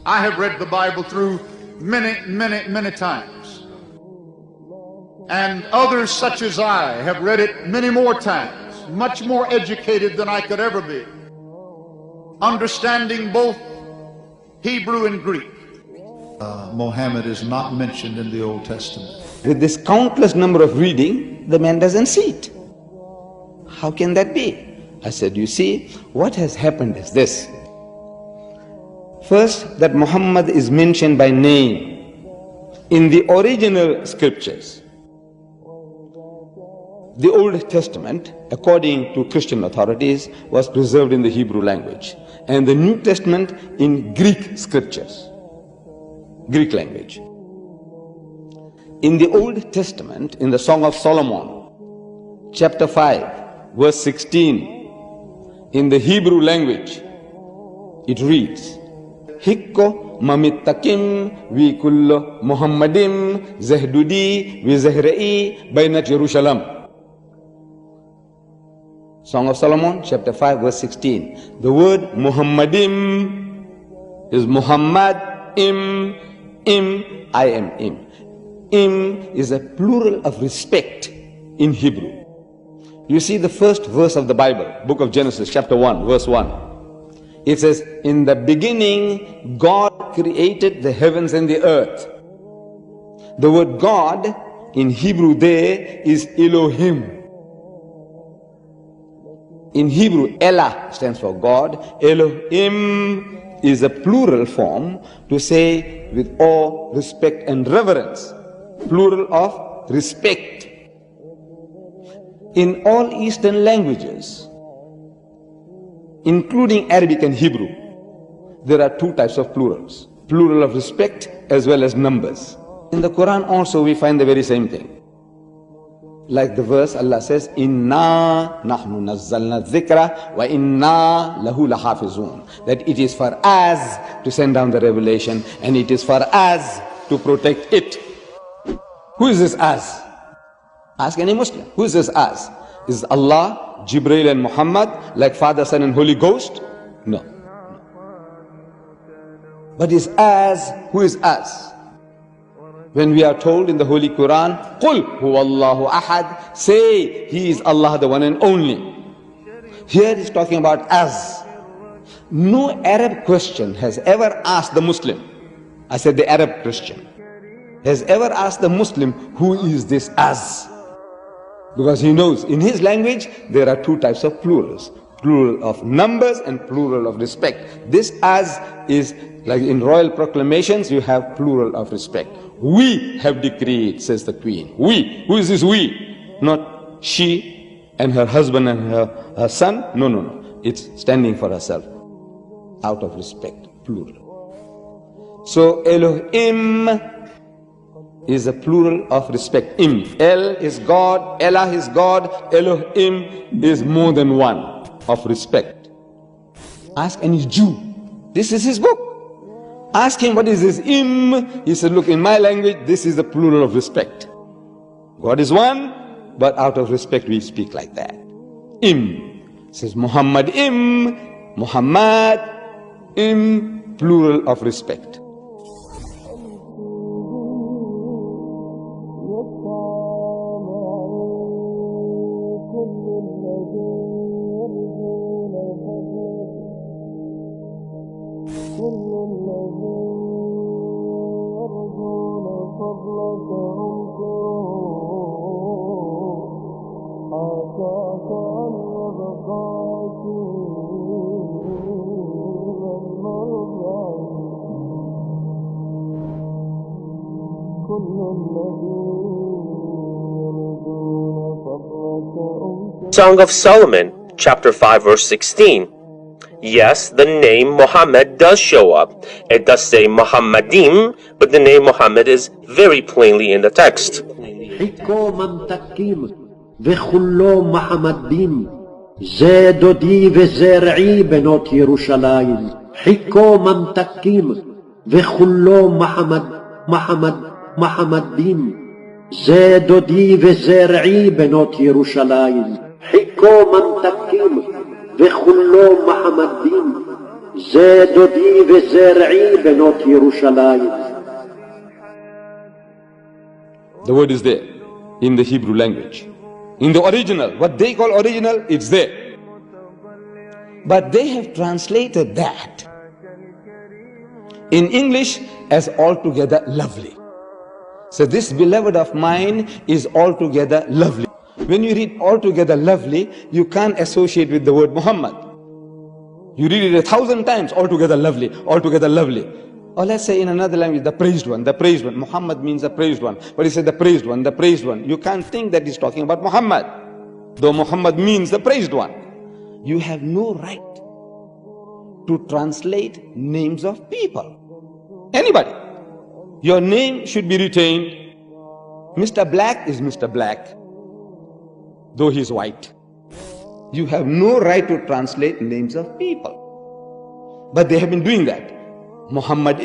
I have read the Bible through many times. And others such as I have read it many more times, much more educated than I could ever be, understanding both Hebrew and Greek. Muhammad is not mentioned in the Old Testament. With this countless number of reading, the man doesn't see it. How can that be? I said, you see, what has happened is this. First, that Muhammad is mentioned by name in the original scriptures. The Old Testament, according to Christian authorities, was preserved in the Hebrew language, and the New Testament in Greek scriptures, Greek language. In the Old Testament, in the Song of Solomon, chapter 5, verse 16, in the Hebrew language, it reads, Hikko mamittakim vi kullo Muhammadim zahdudi vi zahra'i bainat Jerusalem. Song of Solomon, chapter 5, verse 16. The word Muhammadim is Muhammad, im, I am im. Im is a plural of respect in Hebrew. You see the first verse of the Bible, book of Genesis, chapter 1, verse 1. It says, in the beginning, God created the heavens and the earth. The word God in Hebrew there is Elohim. In Hebrew, Elah stands for God. Elohim is a plural form to say with awe, respect and reverence. Plural of respect. In all Eastern languages, including Arabic and Hebrew, there are two types of plurals. Plural of respect as well as numbers. In the Quran also we find the very same thing. Like the verse Allah says, Inna nahnu nazzalna dhikra wa inna lahu lahafizun. That it is for us to send down the revelation and it is for us to protect it. Who is this us? Ask any Muslim. Who is this us? Is Allah, Jibreel and Muhammad, like Father, Son and Holy Ghost? No. But is us, who is us? When we are told in the Holy Quran, Qul huwallahu ahad, say He is Allah, the one and only. Here He's talking about us. No Arab Christian has ever asked the Muslim, I said the Arab Christian, has ever asked the Muslim, who is this us? Because he knows in his language there are two types of plurals. Plural of numbers and plural of respect. This us is like in royal proclamations, you have plural of respect. We have decreed, says the queen. We. Who is this we? Not she and her husband and her son. No. It's standing for herself. Out of respect. Plural. So Elohim is a plural of respect. Im. El is God. Elah is God. Elohim is more than one of respect. Ask any Jew. This is his book. Ask him what is this im. He said, look, in my language, this is the plural of respect. God is one, but out of respect we speak like that. Im. It says Muhammad im. Muhammad im. Plural of respect. Song of Solomon, chapter 5, verse 16. Yes, the name Muhammad does show up. It does say Muhammadim, but the name Muhammad is very plainly in the text. זה דודי וזרעי בנות ירושלים, חיכו ממתקים וכולו מחמדים, זה דודי וזרעי בנות ירושלים. The word is there in the Hebrew language. In the original, what they call original, it's there. But they have translated that in English as altogether lovely. So this beloved of mine is altogether lovely. When you read altogether lovely, you can't associate with the word Muhammad. You read it 1,000 times, altogether lovely, altogether lovely. Or let's say in another language, the praised one, the praised one. Muhammad means the praised one. But he said the praised one, the praised one. You can't think that he's talking about Muhammad, though Muhammad means the praised one. You have no right to translate names of people. Anybody. Your name should be retained. Mr. Black is Mr. Black, though he's white. You have no right to translate names of people. But they have been doing that. Muhammad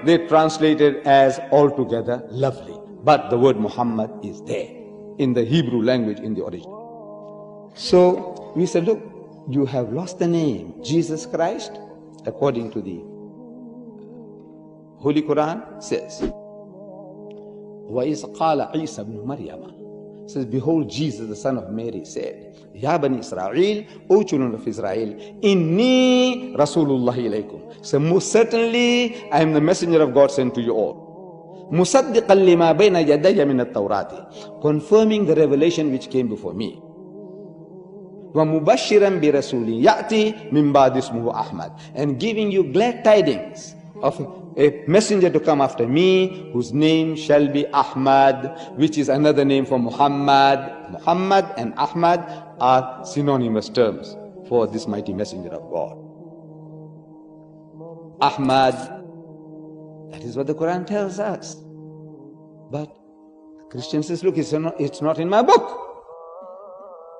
they translated as altogether lovely. But the word Muhammad is there in the Hebrew language in the original. So we said, look, you have lost the name Jesus Christ, according to the Holy Quran says, وَإِذْ قَالَ عِيسَى بْنُ مَرْيَمَ, says, behold, Jesus the son of Mary said, Ya Bani Israel, O children of Israel, Inni Rasulullah ilaykum. So most certainly I am the messenger of God sent to you all. مُصَدِّقًا لِمَا بَيْنَ يَدَيَّ مِنَ التَّوْرَاتِ, confirming the revelation which came before me. وَمُبَشِّرًا بِرَسُولٍ يَأْتِي مِنْ بَعْدِ اسْمُهُ أَحْمَدٍ, and giving you glad tidings of a messenger to come after me, whose name shall be Ahmad, which is another name for Muhammad. Muhammad and Ahmad are synonymous terms for this mighty messenger of God. Ahmad, that is what the Quran tells us. But the Christian says, look, it's not in my book.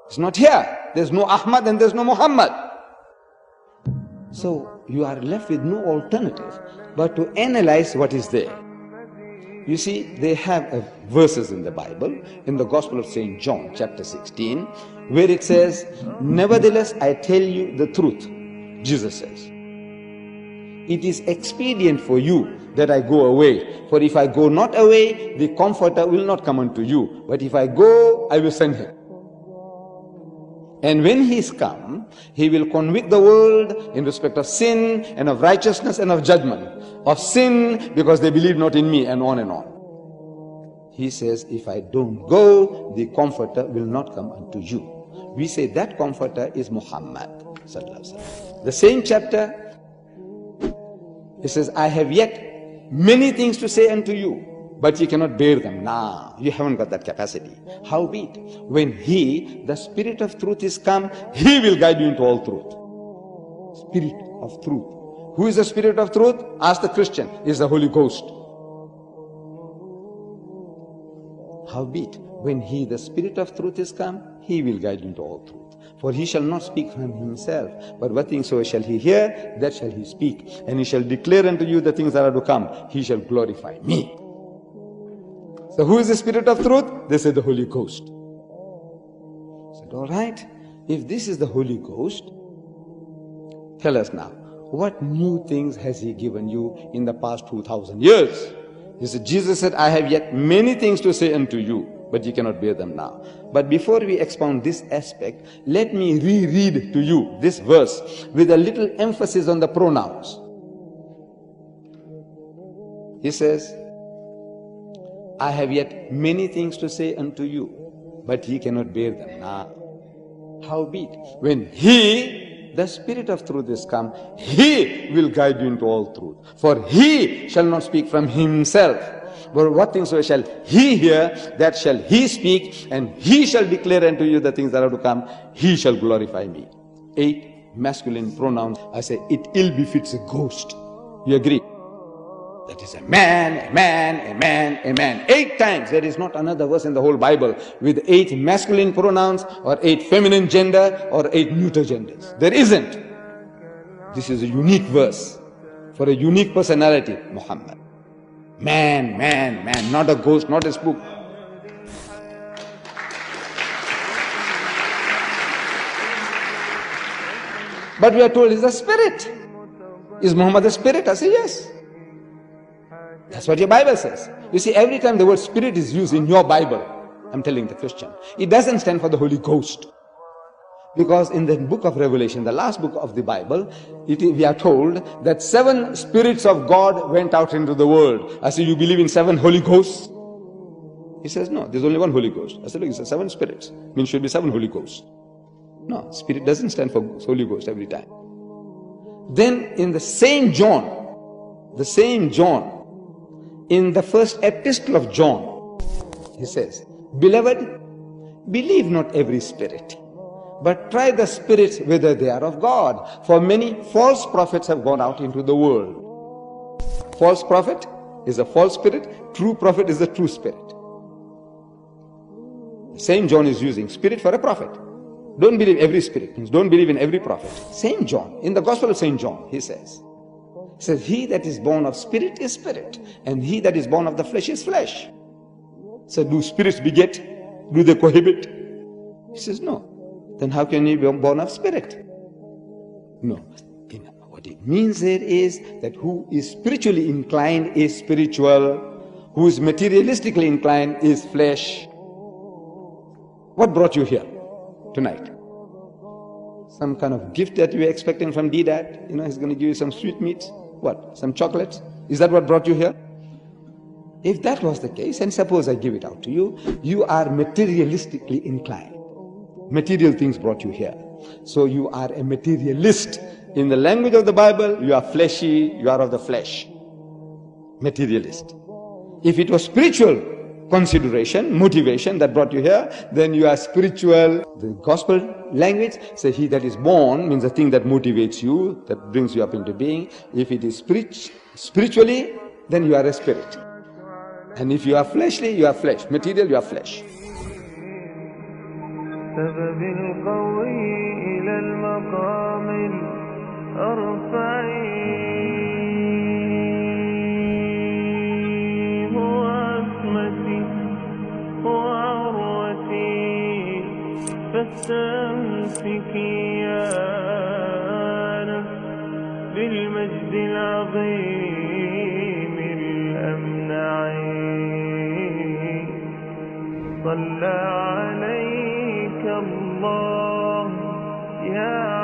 It's not here. There's no Ahmad and there's no Muhammad. So you are left with no alternative but to analyze what is there. You see, they have verses in the Bible, in the Gospel of St. John, chapter 16, where it says, nevertheless, I tell you the truth. Jesus says, it is expedient for you that I go away. For if I go not away, the Comforter will not come unto you. But if I go, I will send him. And when he is come, he will convict the world in respect of sin and of righteousness and of judgment. Of sin, because they believe not in me, and on and on. He says, if I don't go, the Comforter will not come unto you. We say that Comforter is Muhammad. The same chapter, it says, I have yet many things to say unto you, but you cannot bear them. Nah, you haven't got that capacity. Howbeit, when he, the Spirit of truth, is come, he will guide you into all truth. Spirit of truth. Who is the Spirit of truth? Ask the Christian. Is the Holy Ghost. Howbeit, when he, the Spirit of truth, is come, he will guide you into all truth. For he shall not speak from himself, but what things so shall he hear, that shall he speak. And he shall declare unto you the things that are to come. He shall glorify me. So who is the Spirit of truth? They say the Holy Ghost. I said, all right, if this is the Holy Ghost, tell us now, what new things has he given you in the past 2,000 years? He said, Jesus said, I have yet many things to say unto you, but you cannot bear them now. But before we expound this aspect, let me reread to you this verse with a little emphasis on the pronouns. He says, I have yet many things to say unto you, but ye cannot bear them now. Howbeit, when he, the Spirit of truth, is come, he will guide you into all truth. For he shall not speak from himself, but what things so shall he hear, that shall he speak, and he shall declare unto you the things that are to come. He shall glorify me. 8 masculine pronouns. I say, it ill befits a ghost. You agree? That is a man, a man, a man, a man. 8 times. There is not another verse in the whole Bible with 8 masculine pronouns or 8 feminine gender or 8 neuter genders. There isn't. This is a unique verse for a unique personality, Muhammad. Man, man, man. Not a ghost, not a spook. But we are told it's a spirit. Is Muhammad a spirit? I say yes. That's what your Bible says. You see, every time the word spirit is used in your Bible, I'm telling the Christian, it doesn't stand for the Holy Ghost. Because in the book of Revelation, the last book of the Bible, we are told that 7 spirits of God went out into the world. I say, you believe in 7 Holy Ghosts? He says, no, there's only 1 Holy Ghost. I said, look, it says 7 spirits. Means should be 7 Holy Ghosts. No, spirit doesn't stand for Holy Ghost every time. Then in the same John, in the first epistle of John, he says, beloved, believe not every spirit, but try the spirits whether they are of God. For many false prophets have gone out into the world. False prophet is a false spirit, true prophet is a true spirit. Same John is using spirit for a prophet. Don't believe every spirit, means don't believe in every prophet. Same John, in the Gospel of St. John, he says, he that is born of spirit is spirit, and he that is born of the flesh is flesh. So do spirits beget? Do they cohabit? He says, no. Then how can you be born of spirit? No. What it means there is that who is spiritually inclined is spiritual, who is materialistically inclined is flesh. What brought you here tonight? Some kind of gift that you were expecting from deedat? He's going to give you some sweetmeats. What? Some chocolates? Is that what brought you here? If that was the case, and suppose I give it out to you, you are materialistically inclined. Material things brought you here. So you are a materialist. In the language of the Bible, you are fleshy, you are of the flesh. Materialist. If it was spiritual consideration, motivation that brought you here, then you are spiritual. The gospel language says he that is born means the thing that motivates you, that brings you up into being. If it is spiritually, then you are a spirit. And if you are fleshly, you are flesh. Material, you are flesh. سبب القوي إلى المقام الأرفع هو عصمتي هو عروتي فاستمسكي يا نفس بالمجد العظيم الأمنعي صلى عليك الله يا